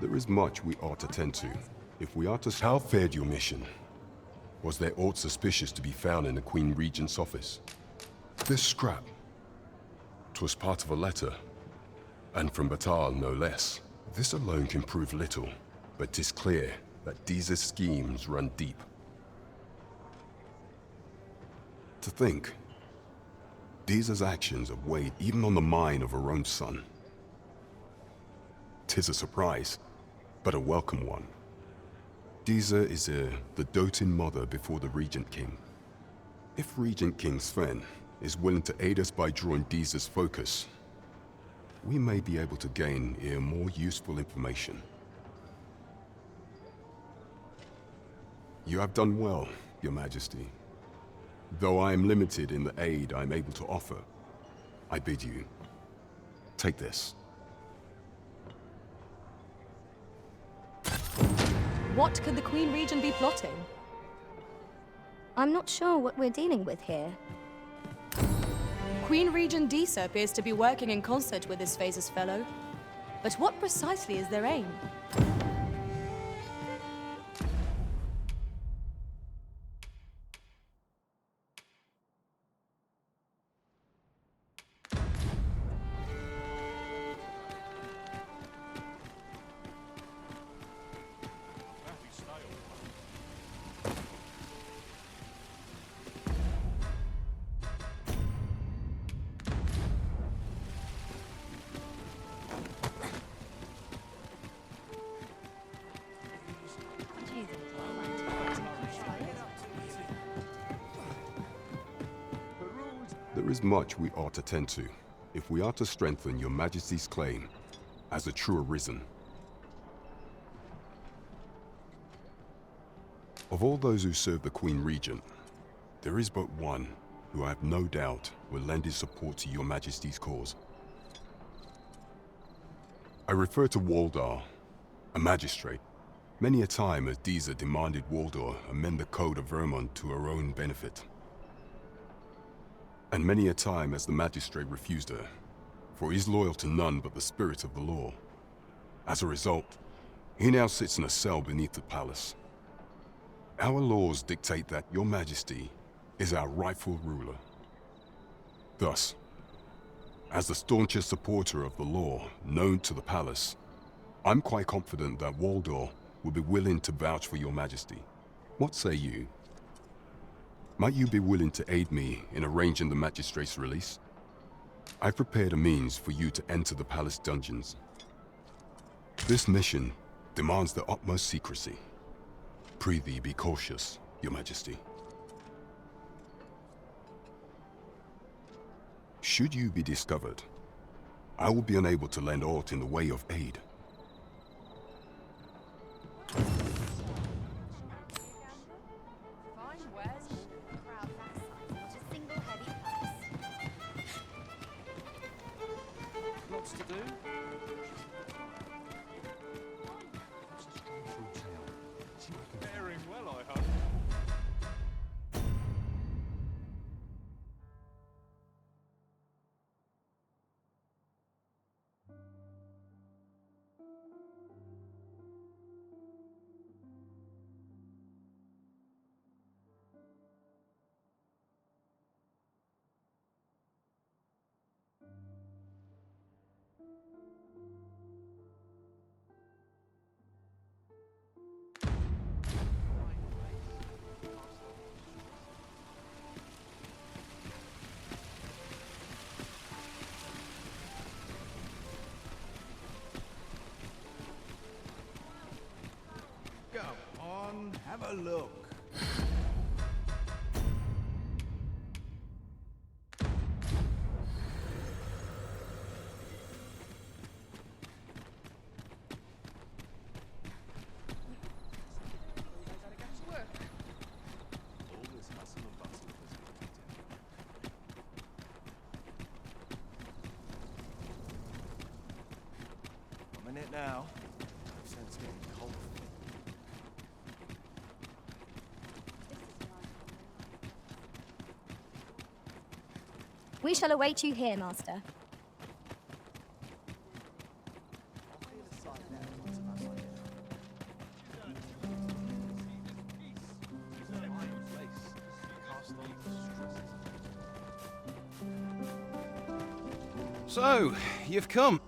There is much we ought to tend to. If we are to... How fared your mission? Was there aught suspicious to be found in the Queen Regent's office? This scrap. 'Twas part of a letter, and from Batal no less. This alone can prove little, but 'tis clear that Deeza's schemes run deep. To think, Deeza's actions have weighed even on the mind of her own son. 'Tis a surprise, but a welcome one. Deeza is the doting mother before the Regent King. If Regent King Sven is willing to aid us by drawing Deeza's focus, we may be able to gain more useful information. You have done well, Your Majesty. Though I am limited in the aid I am able to offer, I bid you, take this. What could the Queen Regent be plotting? I'm not sure what we're dealing with here. Queen Regent Deeza appears to be working in concert with this Phases fellow. But what precisely is their aim? There is much we ought to tend to, if we are to strengthen Your Majesty's claim as a true Arisen. Of all those who serve the Queen Regent, there is but one who I have no doubt will lend his support to Your Majesty's cause. I refer to Waldar, a magistrate. Many a time has Deeza demanded Waldar amend the Code of Vermont to her own benefit. And many a time has the magistrate refused her, for he is loyal to none but the spirit of the law. As a result, he now sits in a cell beneath the palace. Our laws dictate that Your Majesty is our rightful ruler. Thus, as the staunchest supporter of the law known to the palace, I'm quite confident that Waldor will be willing to vouch for Your Majesty. What say you? Might you be willing to aid me in arranging the magistrate's release? I've prepared a means for you to enter the palace dungeons. This mission demands the utmost secrecy. Prithee be cautious, Your Majesty. Should you be discovered, I will be unable to lend aught in the way of aid. Lots to do. Faring well, I hope. Come on, have a look. I'm in it now. No sense getting cold. We shall await you here, Master. So, you've come.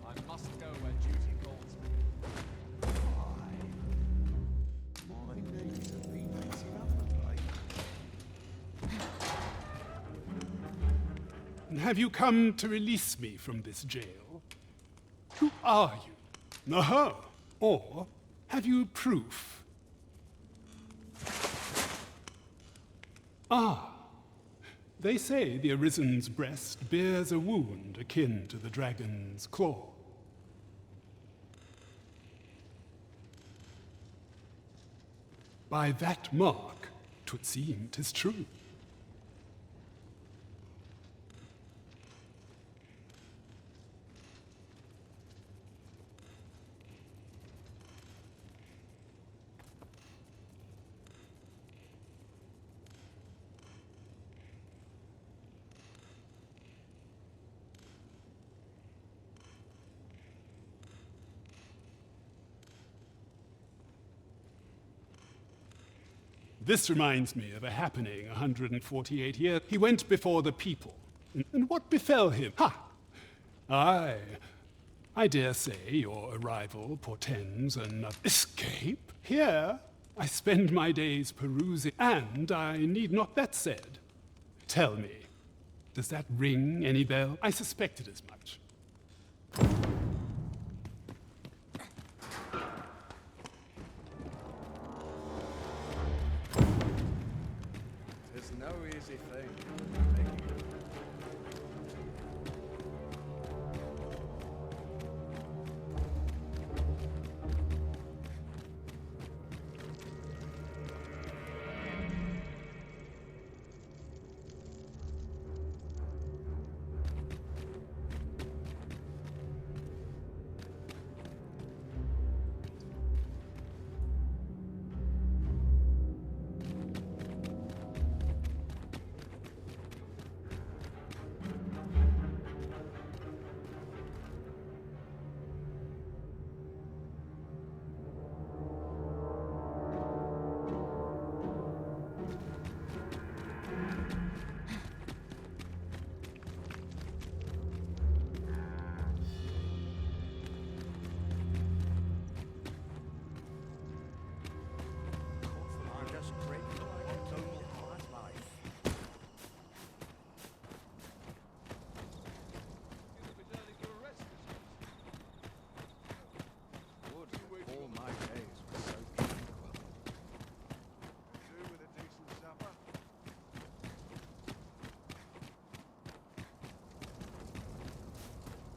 I must go where duty calls me. My knees have been messing up of late. And have you come to release me from this jail? Who are you? Aha! Or have you proof? Ah, they say the Arisen's breast bears a wound akin to the dragon's claw. By that mark, 'twould seem 'tis true. This reminds me of a happening 148 years. He went before the people. And what befell him? Ha! Aye, I dare say your arrival portends an escape. Here, I spend my days perusing, and I need not that said. Tell me, does that ring any bell? I suspected as much. It's no easy thing. I'm just grateful I can total hard life. Would all my days were so tranquil. Do with a decent supper.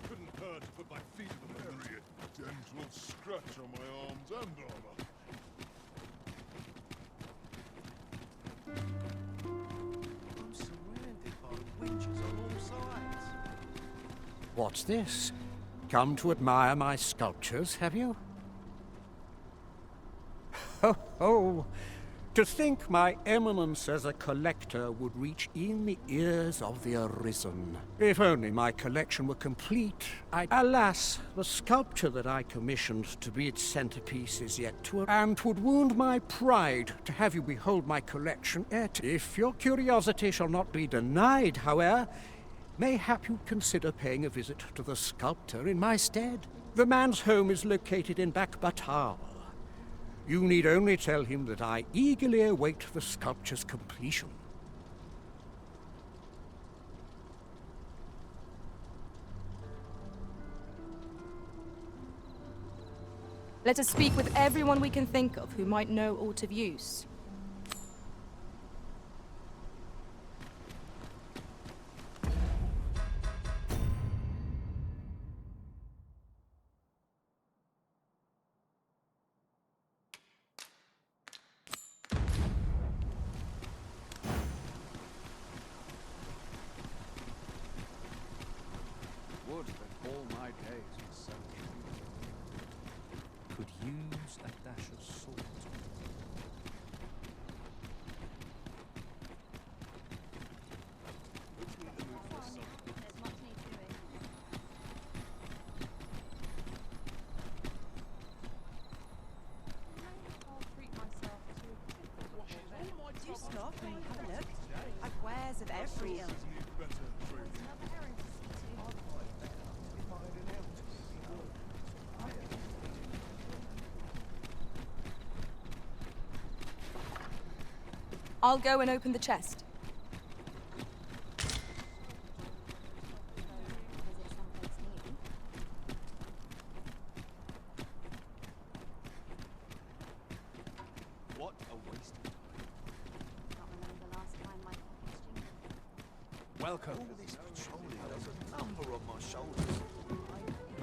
Couldn't hurt to put my feet in the very gentle scratch on my arms and armor. I'm surrounded by witches on all sides. What's this? Come to admire my sculptures, have you? Ho ho! To think my eminence as a collector would reach in the ears of the Arisen. If only my collection were complete, Alas, the sculpture that I commissioned to be its centerpiece is yet to... And 'twould wound my pride to have you behold my collection yet. If your curiosity shall not be denied, however, mayhap you'd consider paying a visit to the sculptor in my stead. The man's home is located in Backbatal. You need only tell him that I eagerly await the sculpture's completion. Let us speak with everyone we can think of who might know aught of use. Would that all my days were so could use a dash of salt. Do stop and have a look. I've wares of every ilk. Need better training. I'll go and open the chest. What a waste of time. Welcome. This surely does a number on my shoulders.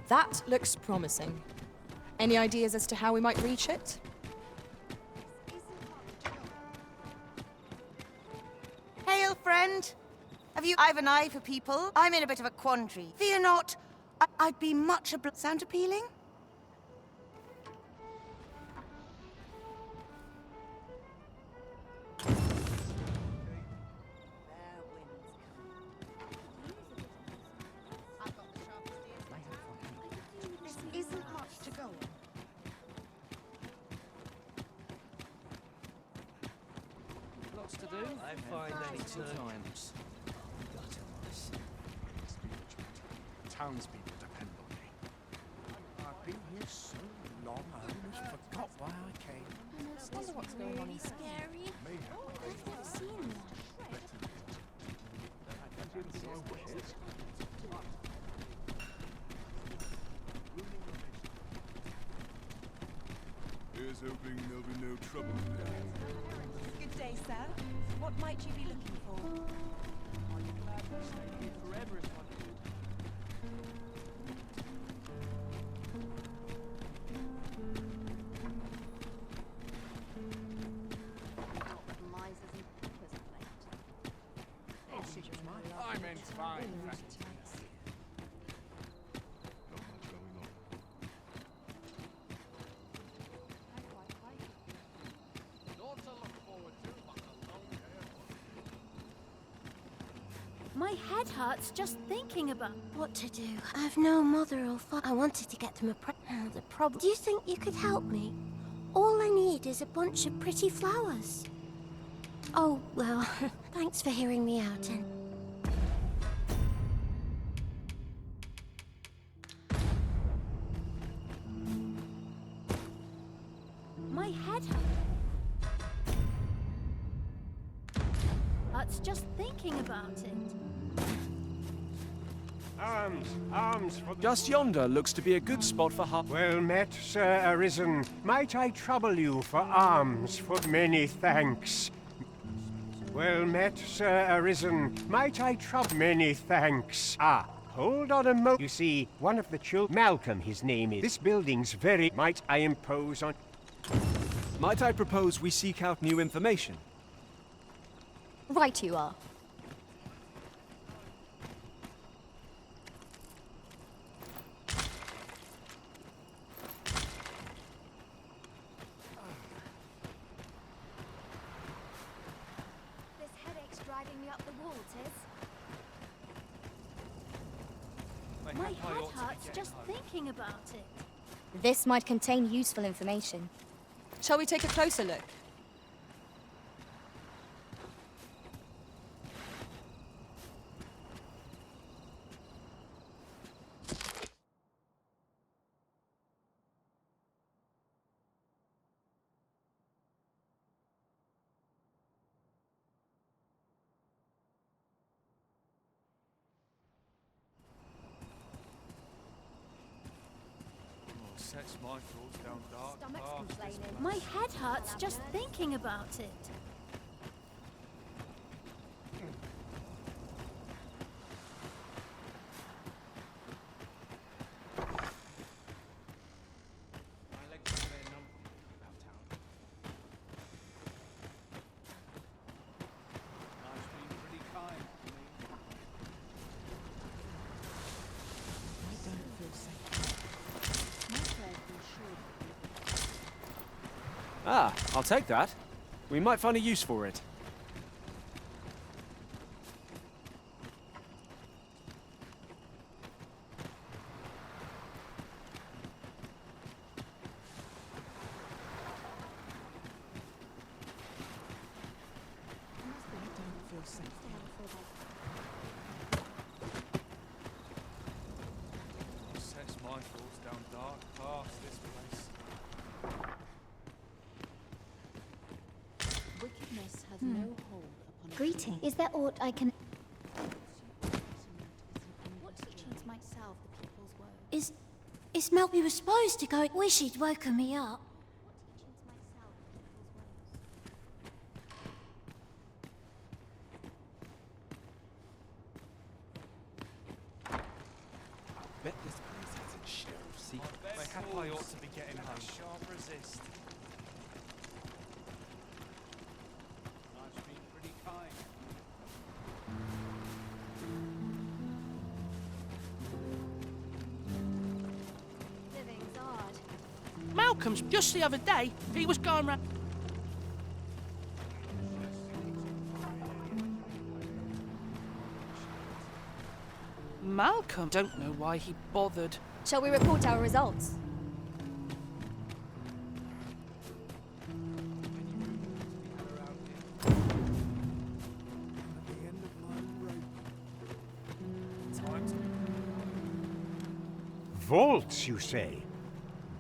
That looks promising. Any ideas as to how we might reach it? Hail, friend. I've an eye for people. I'm in a bit of a quandary. Fear not. I'd be much obliged. Sound appealing? This isn't much to go on. Lots to do. I find any times. Townspeople depend on me. I've been here so long, I almost forgot why I came. I wonder what's going on. Scary. I've never seen one. Here's hoping there'll be no trouble there. Good day, sir. What might you be looking for? Are you glad to stay here forever if I could? I'm in fine, thank you. Not much going on. Naught to look forward to but a long day of work. My head hurts just thinking about what to do. I've no mother or father. I wanted to get them the problem. Do you think you could help me? All I need is a bunch of pretty flowers. Oh, well, thanks for hearing me out, and... My head hurts just thinking about it. Arms for... Just yonder looks to be a good spot for Well met, Sir Arisen. Might I trouble you for alms for many thanks? Well met, Sir Arisen. Might I trouble many thanks? Ah, hold on a mo... You see, one of the children... Malcolm, his name is. This building's very... Might I impose on... Might I propose we seek out new information? Right you are. This headache's driving me up the wall, Tiz. My head hurts just thinking about it. This might contain useful information. Shall we take a closer look? Sets my thoughts down dark Stomach's paths. complaining. My head hurts just thinking about it. My legs are very numb about town. Life's been pretty kind to me. I don't feel Ah, I'll take that. We might find a use for it. Sets my thoughts down dark paths, this place. Wickedness has no hold upon Greeting. Is there aught I can... What teachings might salve the people's woes? Is Melby was supposed to go... Wish he'd woken me up. Bet this place has its share of secrets. I ought to be getting home. Shan't resist. Life's been pretty kind. Living's hard. Malcolm's just the other day, he was going round. Malcolm, don't know why he bothered. Shall we report our results? Vaults, you say?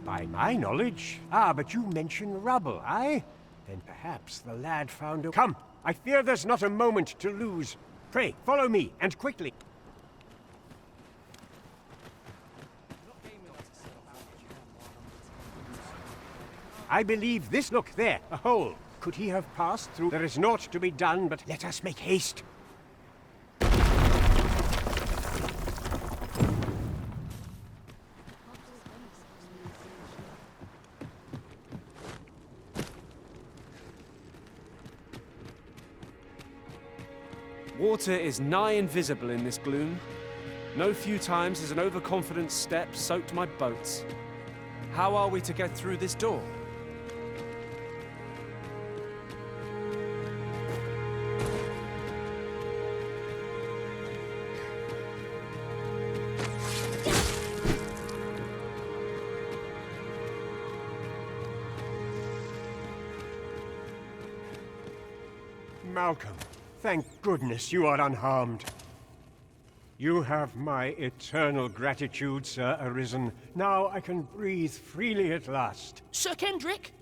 By my knowledge. Ah, but you mention rubble, aye? Then perhaps the lad found a... Come! I fear there's not a moment to lose. Pray, follow me, and quickly. I believe this, look there, a hole. Could he have passed through? There is naught to be done, but let us make haste. Water is nigh invisible in this gloom. No few times has an overconfident step soaked my boats. How are we to get through this door? Malcolm, thank goodness you are unharmed. You have my eternal gratitude, Sir Arisen. Now I can breathe freely at last. Sir Kendrick,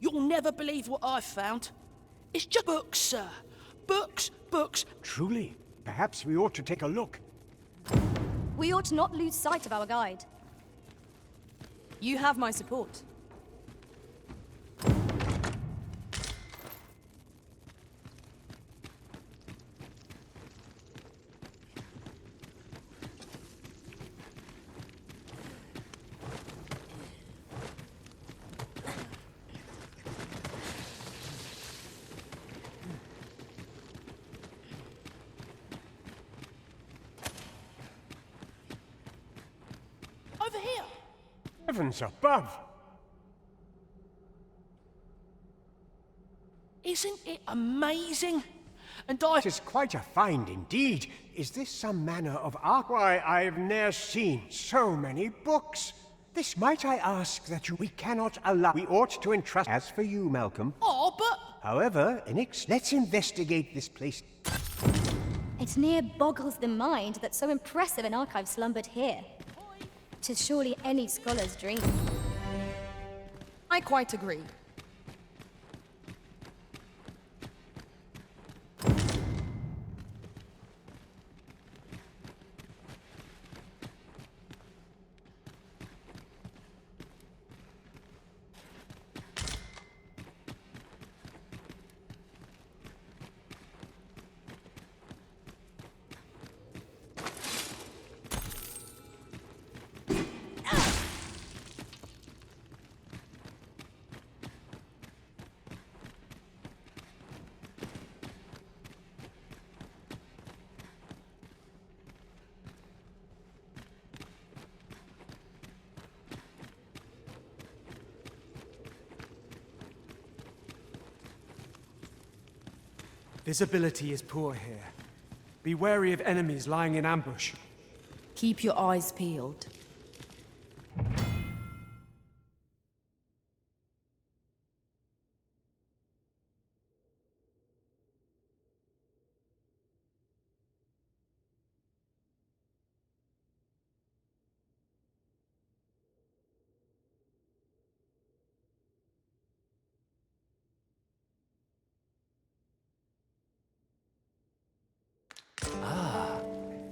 you'll never believe what I've found. It's just books, sir. Books, books. Truly? Perhaps we ought to take a look. We ought not lose sight of our guide. You have my support. Over here. Heavens above! Isn't it amazing? And I... It is quite a find indeed. Is this some manner of art? Why, I've ne'er seen so many books. This might I ask that we cannot allow. We ought to entrust. As for you, Malcolm. Oh, but... However, let's investigate this place. It near boggles the mind that so impressive an archive slumbered here. 'Tis surely any scholar's dream. I quite agree. Visibility is poor here. Be wary of enemies lying in ambush. Keep your eyes peeled.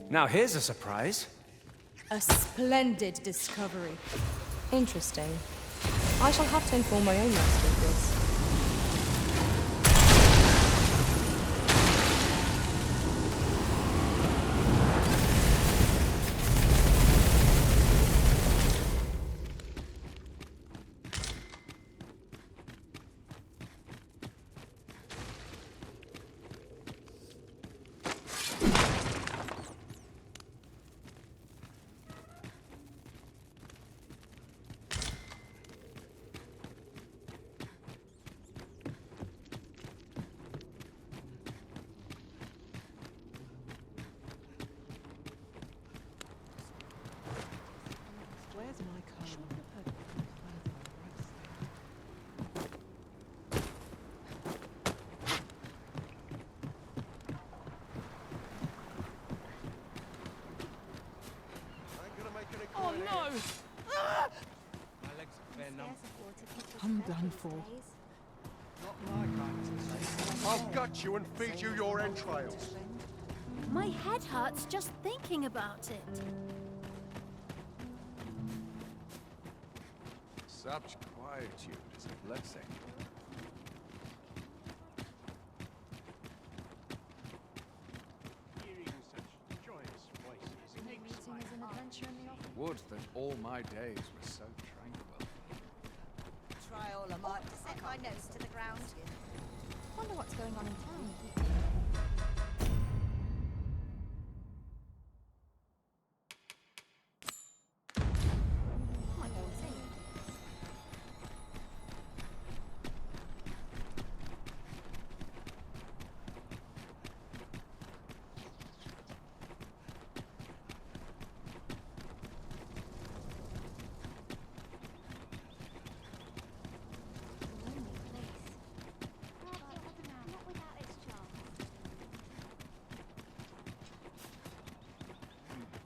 Now here's a surprise. A splendid discovery. Interesting. I shall have to inform my own master of this. Where's my car? Oh no! My legs are bare numb. I'm done for. Not my kind of place. I'll gut you and feed you your entrails. My head hurts just thinking about it. Such quietude is a blessing. Hearing such joyous voices makes my Would that all my days were so tranquil. Try all I might to set my nose to the ground. Wonder what's going on in town. Might go and see.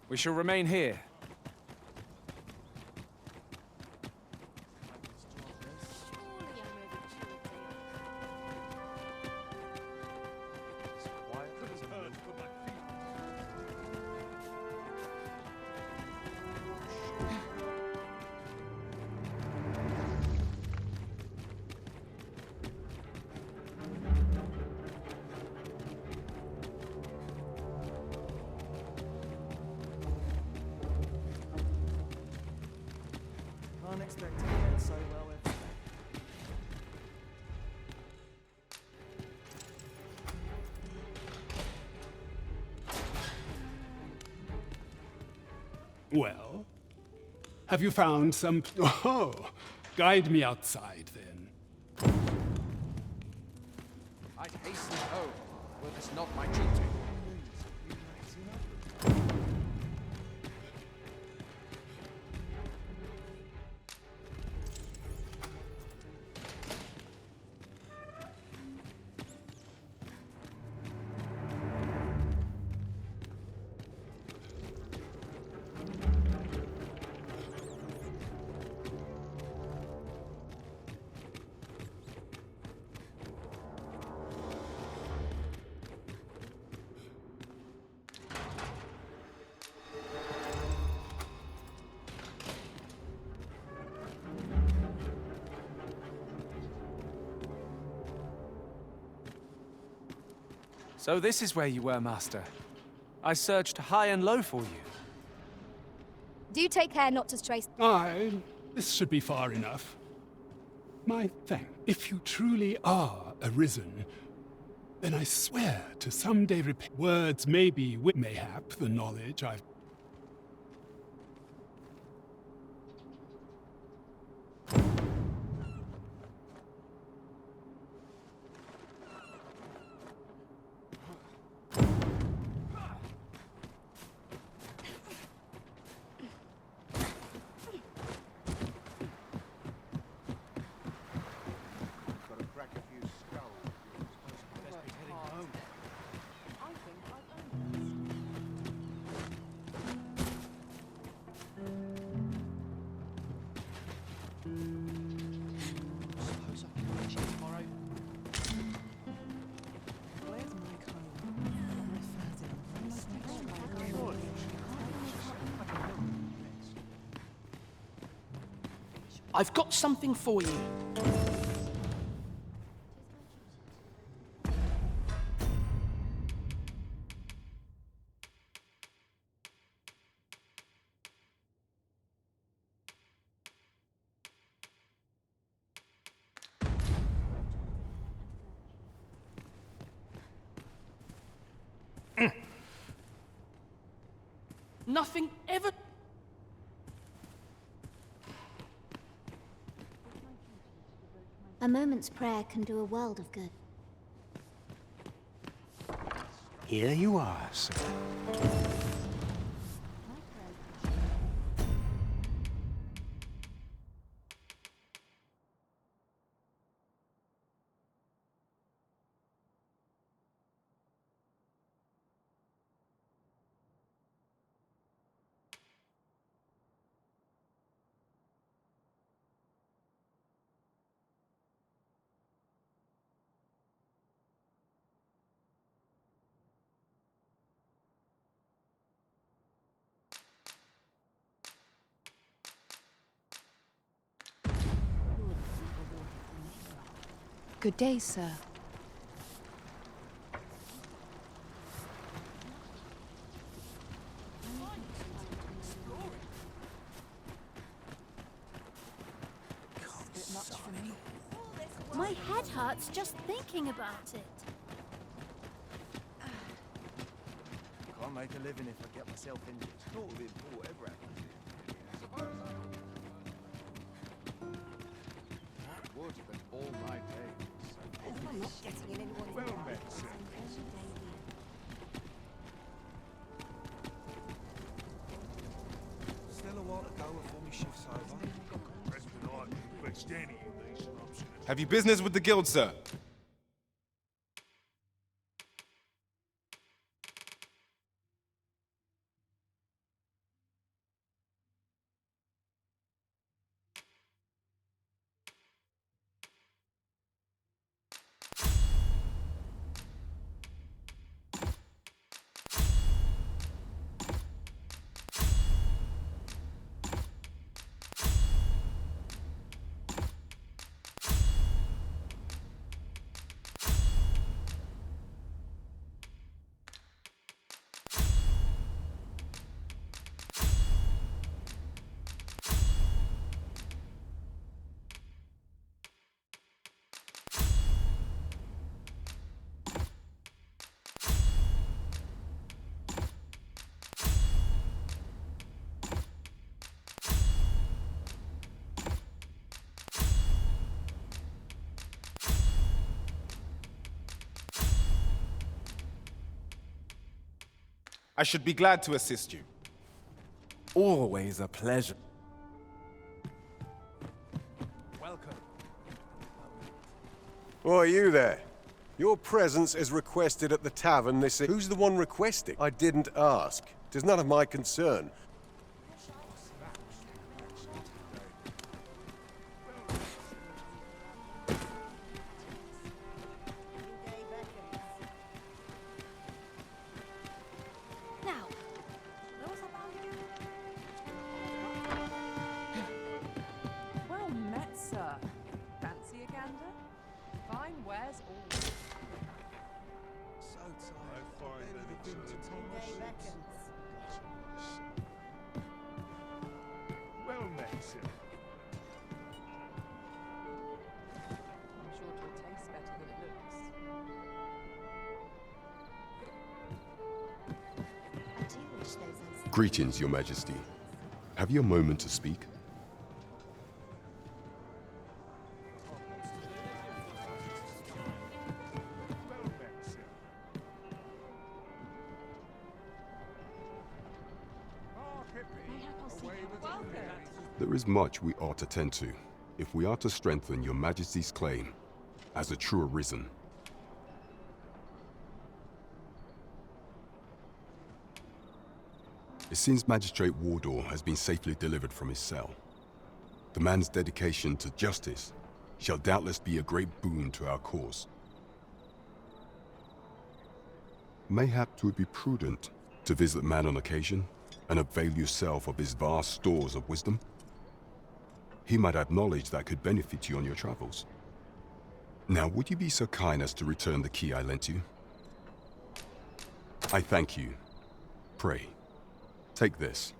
We shall remain here. It's quiet as a mill. Can't expect to get so well every day. Well, have you found some... Oh, guide me outside then. I'd hasten home, were this not my duty. So this is where you were, Master. I searched high and low for you. Do take care not to stray. Aye, this should be far enough. My thank. If you truly are arisen, then I swear to someday repay. Words may be mayhap the knowledge I've. I've got something for you. Nothing ever... A moment's prayer can do a world of good. Here you are, sir. Good day, sir. My head hurts just thinking about it. Can't make a living if I get myself injured. Not with it, whatever happens. Would that all my days. I'm not getting in anyone's Well met, sir. Still a while to go before my shift's over. Preston, I can best any of these options. Have you business with the guild, sir? I should be glad to assist you. Always a pleasure. Welcome. Oh, are you there? Your presence is requested at the tavern this... Who's the one requesting? I didn't ask. It is none of my concern. Now, Well met, sir. Fancy a gander? Fine wares all. So tired. I find that it's well met, sir. I'm sure it'll taste better than it looks. I do wish those Greetings, Your Majesty. Have you a moment to speak? Well met, sir. There is much we ought to tend to, if we are to strengthen Your Majesty's claim as a true Arisen. It seems Magistrate Wardor has been safely delivered from his cell. The man's dedication to justice shall doubtless be a great boon to our cause. Mayhap 'twould be prudent to visit the man on occasion and avail yourself of his vast stores of wisdom. He might have knowledge that could benefit you on your travels. Now, would you be so kind as to return the key I lent you? I thank you. Pray, take this.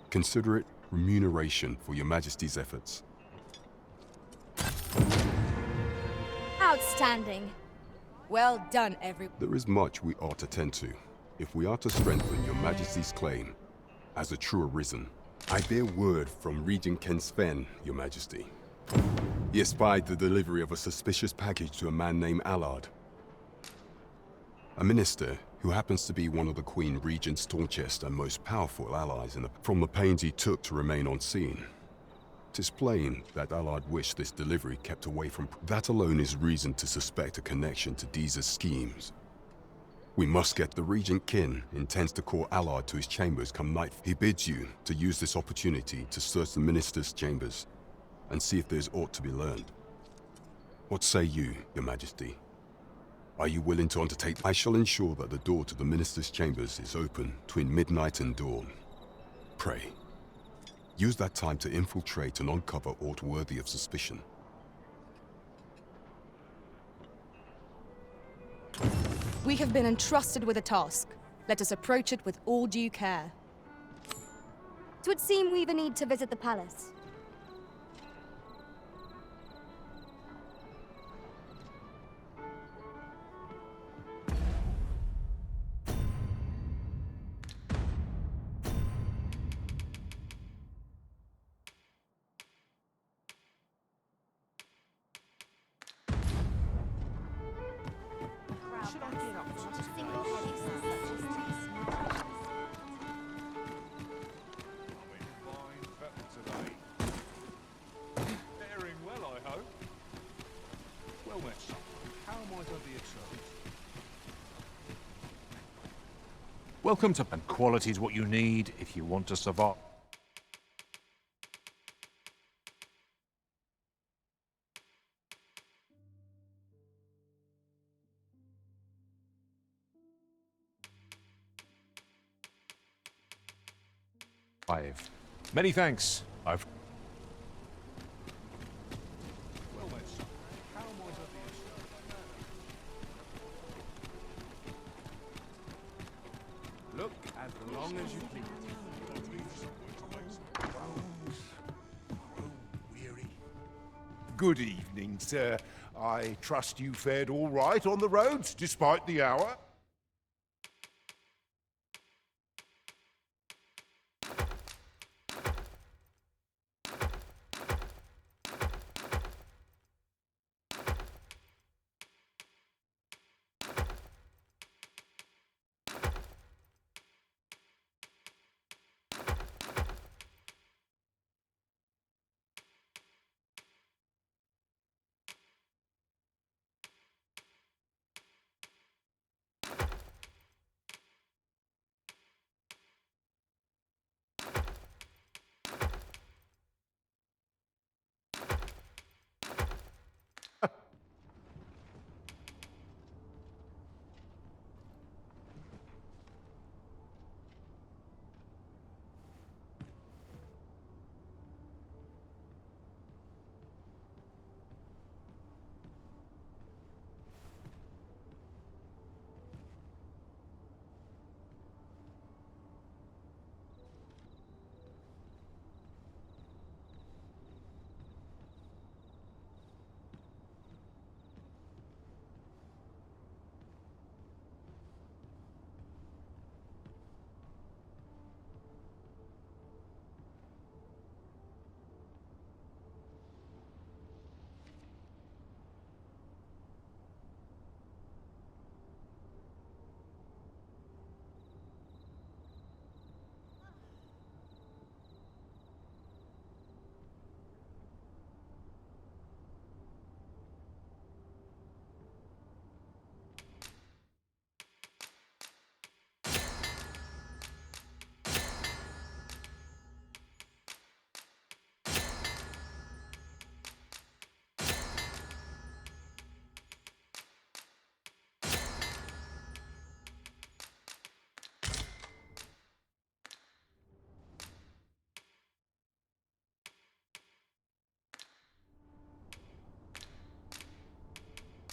Consider it remuneration for your Majesty's efforts. Outstanding. Well done, There is much we ought to tend to, if we are to strengthen your Majesty's claim as a true Arisen. I bear word from Regent Ken Sven, your Majesty. He espied the delivery of a suspicious package to a man named Allard. A minister who happens to be one of the Queen Regent's staunchest and most powerful allies from the pains he took to remain on scene. 'Tis plain that Allard wished this delivery kept away from... That alone is reason to suspect a connection to Deeza's schemes. We must get the Regent Kin intends to call Allard to his chambers come night. He bids you to use this opportunity to search the minister's chambers and see if there's aught to be learned. What say you, your Majesty? Are you willing to undertake? I shall ensure that the door to the minister's chambers is open between midnight and dawn. Pray, use that time to infiltrate and uncover aught worthy of suspicion. We have been entrusted with a task. Let us approach it with all due care. 'Twould seem we've a need to visit the palace. Should I get up for today? Faring well, I hope. Well met, son. How might I be of service? Welcome to... And quality is what you need if you want to survive. Many thanks. I've... Well met, son. How might I be of service? Look, as long as you please. Good evening, sir. I trust you fared all right on the roads, despite the hour?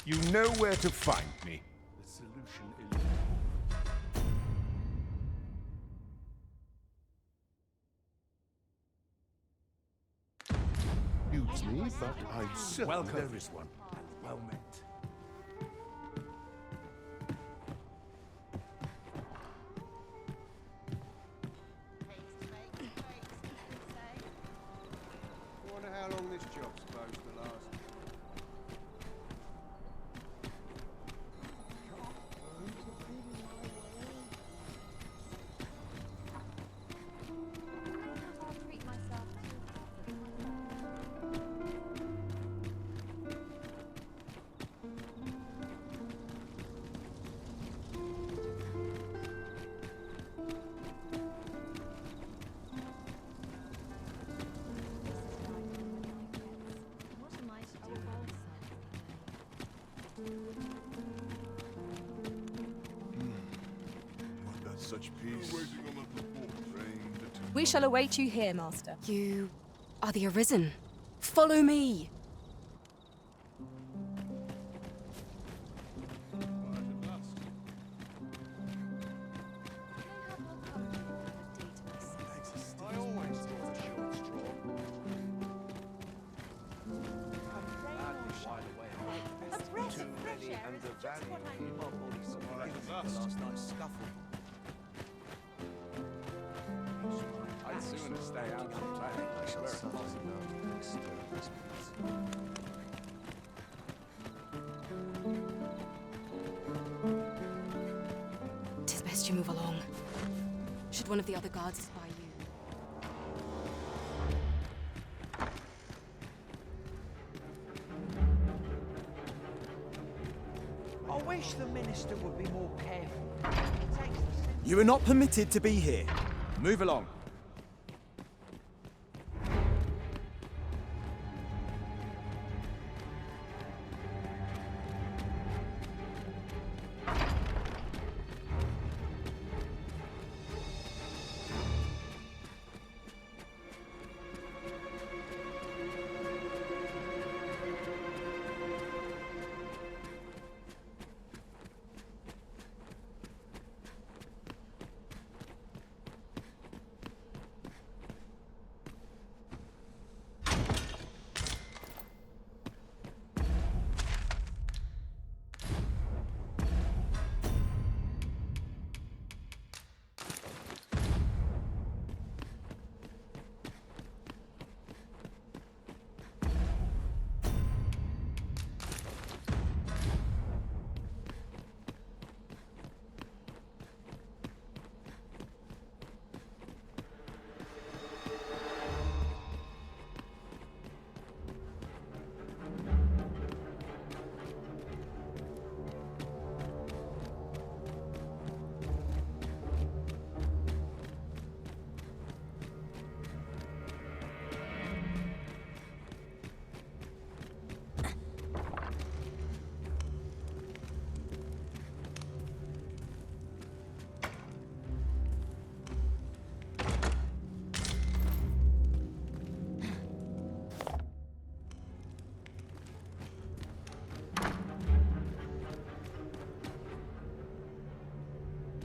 You know where to find me. The solution is... Excuse me, but I'm certain Welcome. there is one. Well met. Wonder how long this job's supposed to last. Such peace. Waiting on the report, trained to... We shall await you here, Master. You are the Arisen. Follow me! I'd sooner stay out of town. I shall suffer no disturbance. Tis best you move along. Should one of the other guards spy you? I wish the minister would be more careful. You are not permitted to be here. Move along.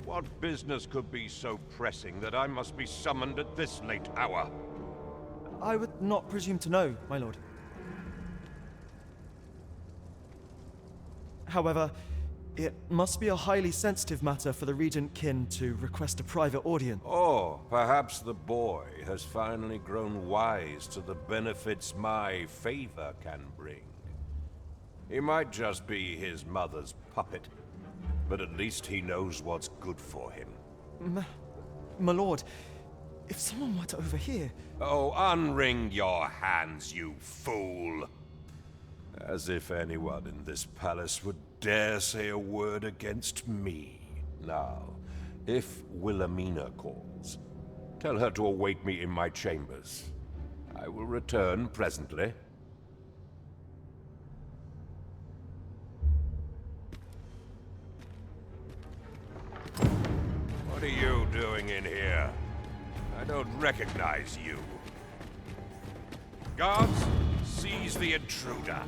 What business could be so pressing that I must be summoned at this late hour? I would not presume to know, my lord. However, it must be a highly sensitive matter for the Regent Kin to request a private audience. Or perhaps the boy has finally grown wise to the benefits my favor can bring. He might just be his mother's puppet, but at least he knows what's good for him. My lord, if someone were to overhear... Oh, unwring your hands, you fool! As if anyone in this palace would dare say a word against me. Now, if Wilhelmina calls, tell her to await me in my chambers. I will return presently. What are you doing in here? I don't recognize you. Guards, seize the intruder.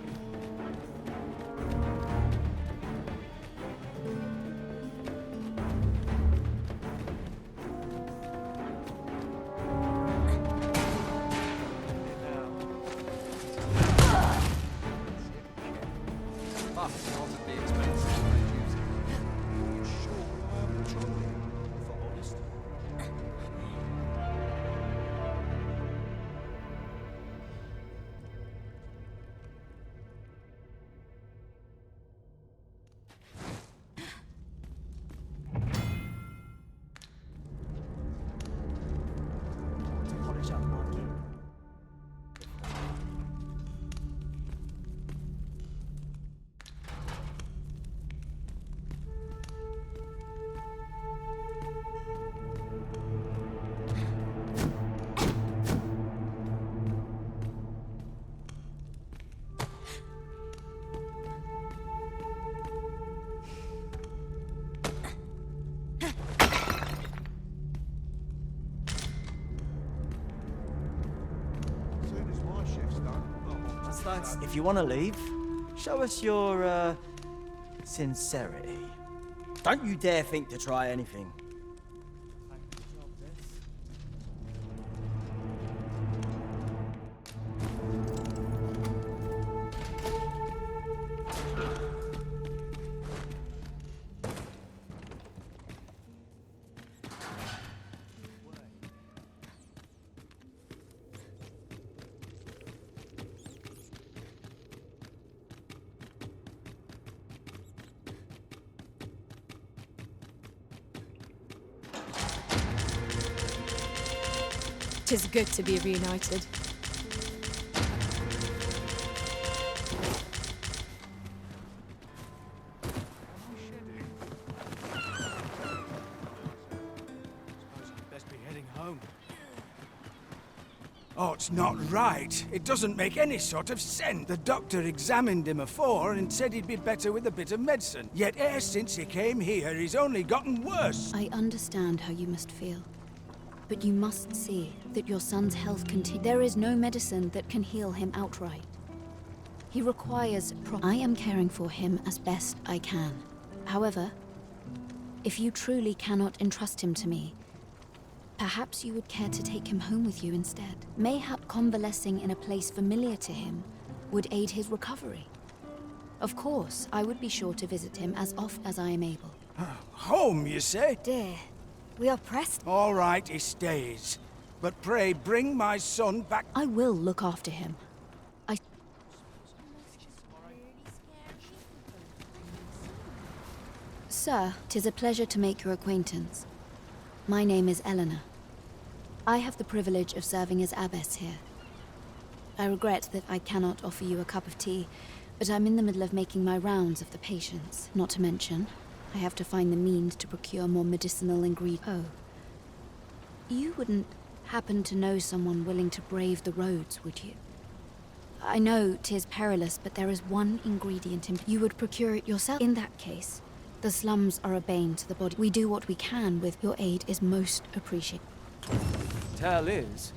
my shift's done. Thanks. If you want to leave, show us your, sincerity. Don't you dare think to try anything. Tis good to be reunited. Best be heading home. Oh, it's not right. It doesn't make any sort of sense. The doctor examined him afore and said he'd be better with a bit of medicine. Yet e'er since he came here, he's only gotten worse. I understand how you must feel. But you must see that your son's health There is no medicine that can heal him outright. He requires I am caring for him as best I can. However, if you truly cannot entrust him to me, perhaps you would care to take him home with you instead. Mayhap convalescing in a place familiar to him would aid his recovery. Of course, I would be sure to visit him as oft as I am able. Home, you say? Dear, we are pressed. All right, he stays. But pray, bring my son back. I will look after him. Sir, 'tis a pleasure to make your acquaintance. My name is Eleanor. I have the privilege of serving as abbess here. I regret that I cannot offer you a cup of tea, but I'm in the middle of making my rounds of the patients. Not to mention, I have to find the means to procure more medicinal ingredients. Oh. You wouldn't happen to know someone willing to brave the roads, would you? I know 'tis perilous, but there is one ingredient in... You would procure it yourself? In that case, the slums are a bane to the body. We do what we can with your aid is most appreciated. Tell is,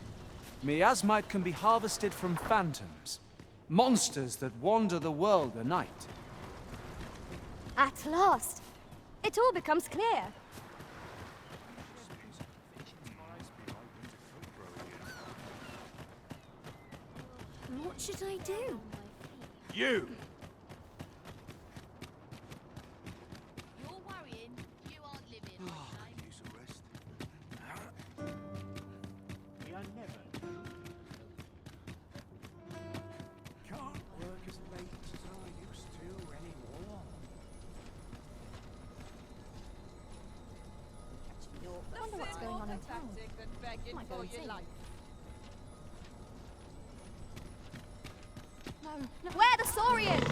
miasmite can be harvested from phantoms, monsters that wander the world a night. At last! It all becomes clear. What should I do? You! You're worrying. You aren't living. Use a rest. We are never. Can't work as late as I used to anymore. I wonder what's going on in town. Might go and see. No. Where are the Saurians?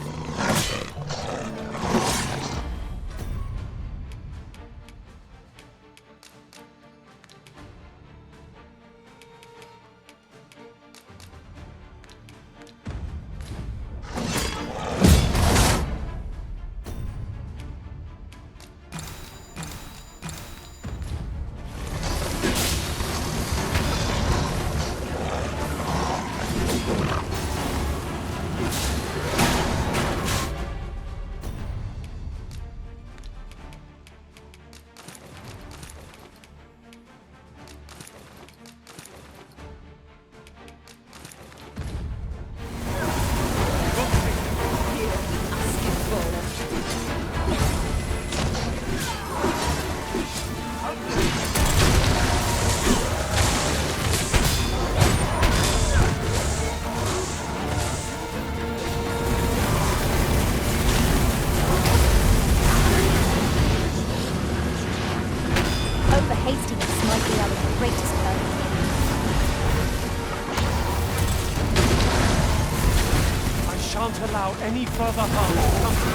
Shan't allow any further harm to come to me.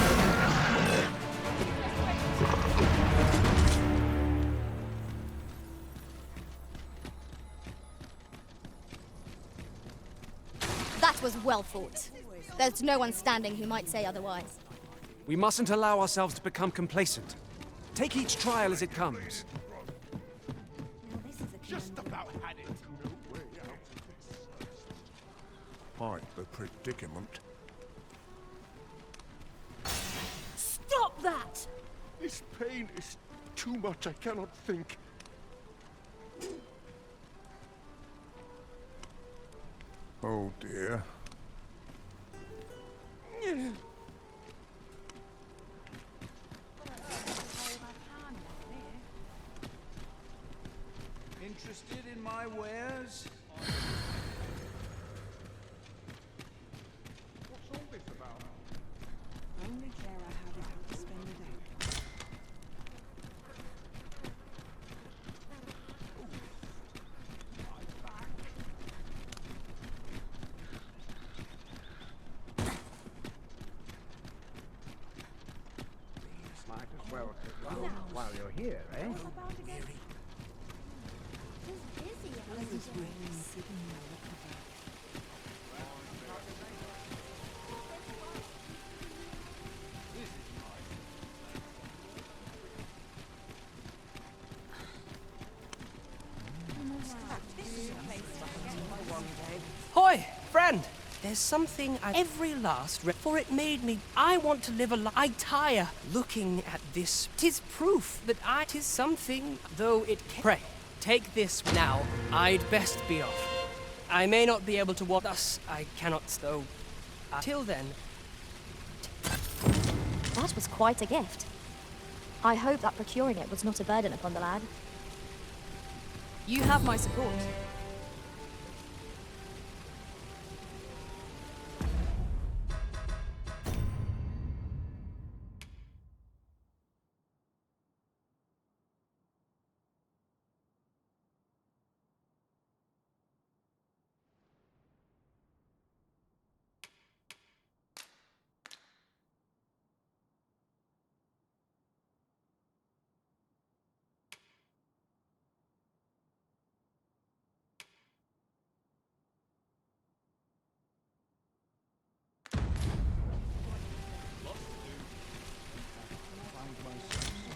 That was well fought. There's no one standing who might say otherwise. We mustn't allow ourselves to become complacent. Take each trial as it comes. Just about had it. quite the predicament. Stop that! This pain is too much. I cannot think. Oh dear. Interested in my wares? What's all this about? Only care I have is how to spend the day. Might as well sit down while you're here, eh? Hoy, friend! There's something every last for it made me. I want to live a life. I tire looking at this. 'Tis proof that tis something, though it can. Pray, take this now. I'd best be off. I may not be able to walk thus. I cannot, though. Till then. That was quite a gift. I hope that procuring it was not a burden upon the lad. You have my support.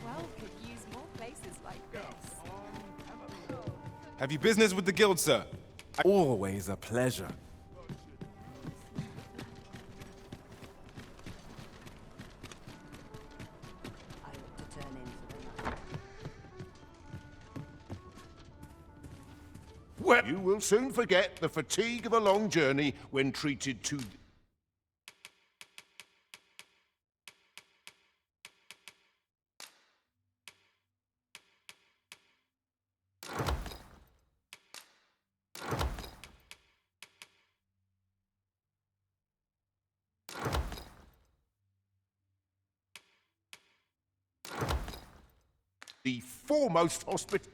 Well, could use more places like this. Have you business with the guild, sir? Always a pleasure. Well, you will soon forget the fatigue of a long journey when treated to... the foremost hospital...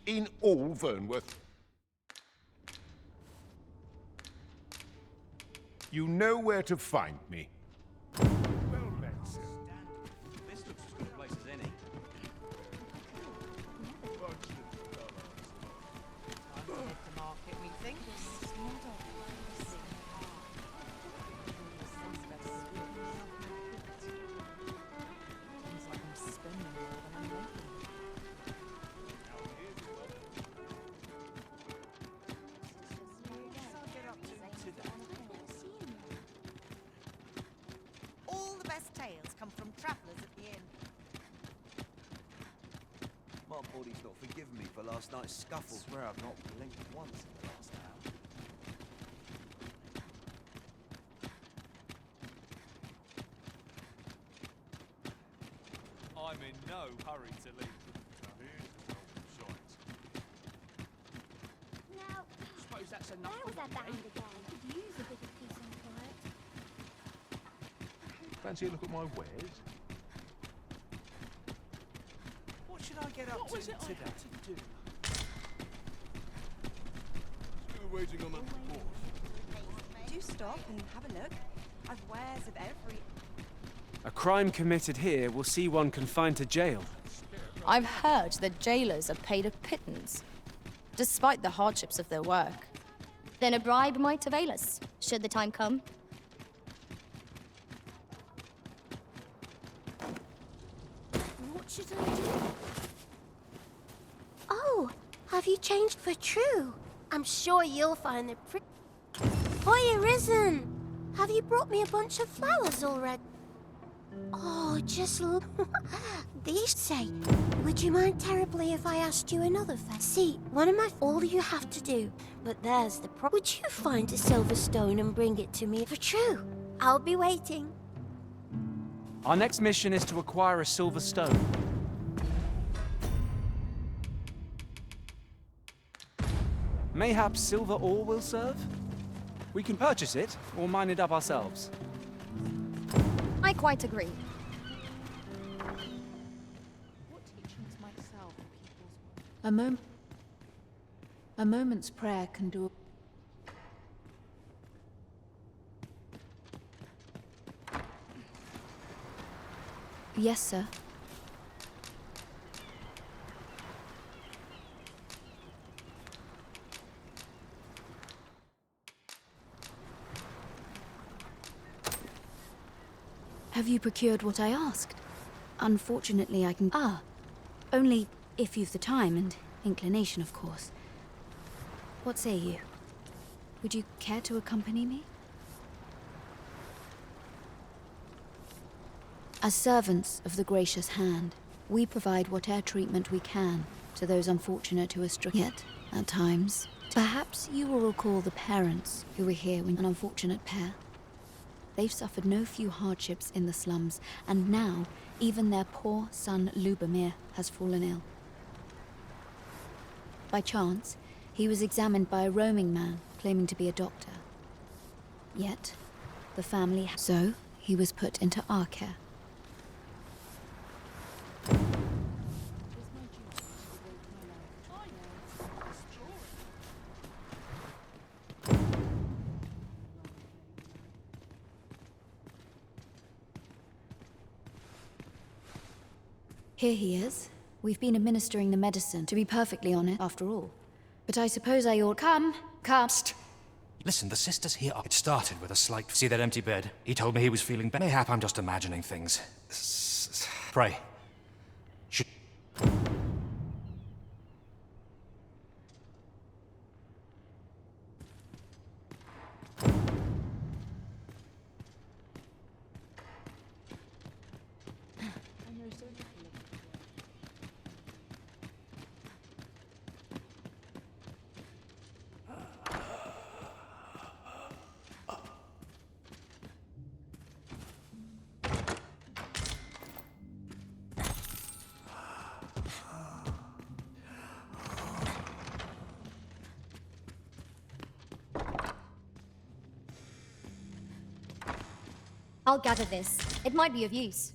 in all Vernworth. You know where to find me. Well met, sir. This looks as good a place as any. I'm headed to market, methinks. Seems like I'm spending more than I'm making. All the best tales come from travellers at the inn. My body's not forgiven me for last night's scuffle. I swear I've not blinked once in the last hour. I'm in no hurry to leave. Now, Suppose that's enough. where was that band again? Could use a bit of peace and quiet. Fancy a look at my wares? What should I get up to today? Still waiting on that report. Do stop and have a look. I've wares of every... A crime committed here will see one confined to jail. I've heard that jailers are paid a pittance, despite the hardships of their work. Then a bribe might avail us, should the time come. What should I do? Oh, have you changed for true? I'm sure you'll find the Oi, Arisen! Have you brought me a bunch of flowers already? Oh, just these say. Would you mind terribly if I asked you another favor? See, one of my... All you have to do, but there's the problem. Would you find a silver stone and bring it to me for true? I'll be waiting. Our next mission is to acquire a silver stone. Mayhaps silver ore will serve? We can purchase it, or mine it up ourselves. I quite agree. A moment's prayer can do... Yes, sir. Have you procured what I asked? Unfortunately, I can... only if you've the time and inclination, of course. What say you? Would you care to accompany me? As servants of the gracious hand, we provide whatever treatment we can to those unfortunate who are stricken. Yet, at times, perhaps you will recall the parents who were here when an unfortunate pair. They've suffered no few hardships in the slums, and now even their poor son Lubomir has fallen ill. By chance, he was examined by a roaming man claiming to be a doctor. Yet, the family... So, he was put into our care. Here he is. We've been administering the medicine, to be perfectly honest, after all. But I suppose I ought... Come! Listen, the sisters here are... It started with a slight... See that empty bed? He told me he was feeling better. Mayhap I'm just imagining things. Pray. I'll gather this. It might be of use.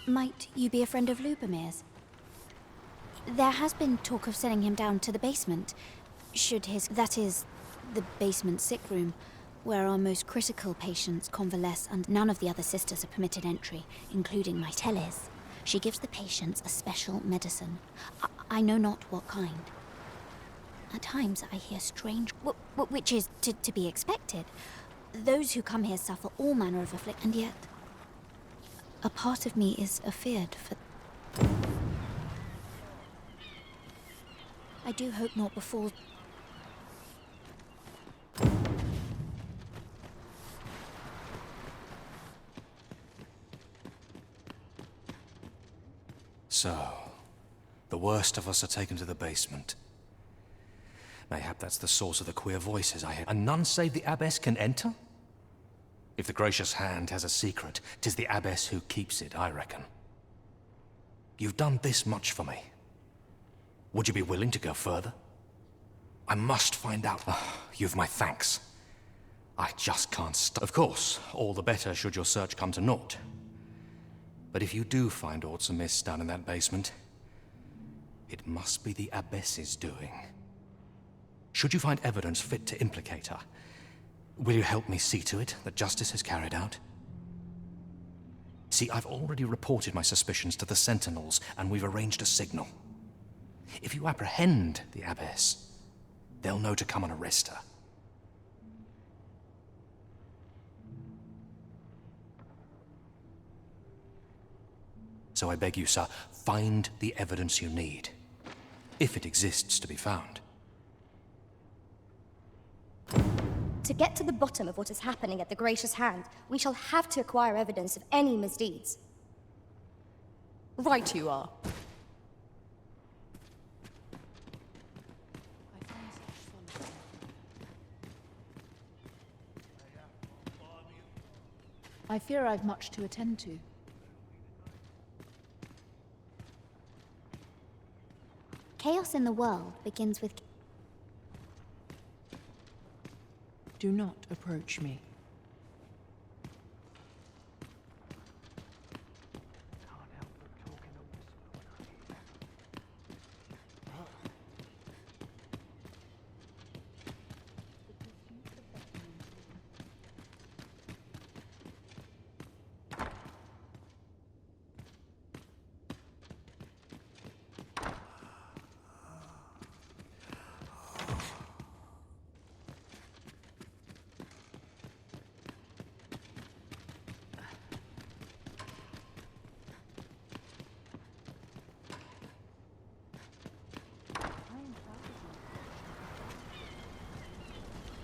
Might you be a friend of Lubomir's? There has been talk of sending him down to the basement. Should his... That is, the basement sick room, where our most critical patients convalesce and none of the other sisters are permitted entry, including my Teles. She gives the patients a special medicine. I know not what kind. At times I hear strange, which is to be expected. Those who come here suffer all manner of affliction, and yet a part of me is afeard for... I do hope naught befalls. So, the worst of us are taken to the basement. Mayhap that's the source of the queer voices I hear. And none save the abbess can enter? If the gracious hand has a secret, 'tis the abbess who keeps it, I reckon. You've done this much for me. Would you be willing to go further? I must find out. You've my thanks. I just can't stop. Of course, all the better should your search come to naught. But if you do find aught amiss down in that basement, it must be the abbess's doing. Should you find evidence fit to implicate her, will you help me see to it that justice is carried out? See, I've already reported my suspicions to the Sentinels, and we've arranged a signal. If you apprehend the abbess, they'll know to come and arrest her. So I beg you, sir, find the evidence you need, if it exists to be found. To get to the bottom of what is happening at the Gracious Hand, we shall have to acquire evidence of any misdeeds. Right you are. I fear I've much to attend to. Chaos in the world begins with... Do not approach me.